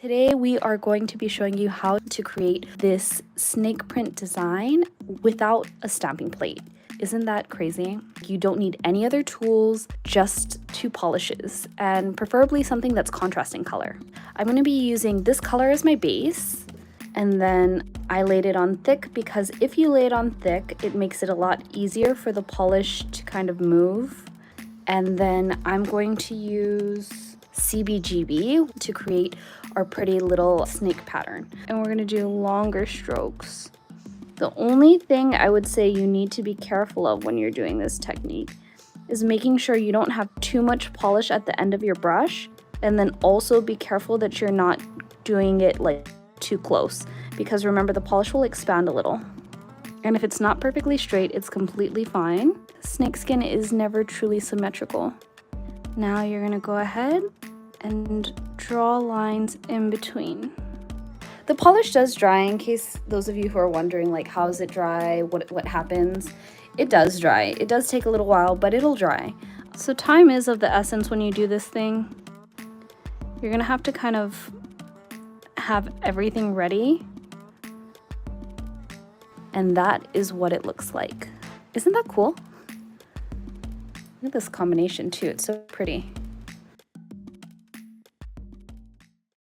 Today we are going to be showing you how to create this snake print design without a stamping plate. Isn't that crazy? You don't need any other tools, just two polishes, and preferably something that's contrasting color. I'm going to be using this color as my base, and then I laid it on thick because if you lay it on thick, it makes it a lot easier for the polish to kind of move. And then I'm going to use CBGB to create our pretty little snake pattern. And we're gonna do longer strokes. The only thing I would say you need to be careful of when you're doing this technique is making sure you don't have too much polish at the end of your brush, and then also be careful that you're not doing it like too close, because remember the polish will expand a little. And if it's not perfectly straight, it's completely fine. Snakeskin is never truly symmetrical. Now you're gonna go ahead and draw lines in between. The polish does dry, in case those of you who are wondering, like, how does it dry, what happens? It does dry. It does take a little while, but it'll dry. So time is of the essence when you do this thing. You're gonna have to kind of have everything ready. And that is what it looks like. Isn't that cool? Look at this combination too, it's so pretty.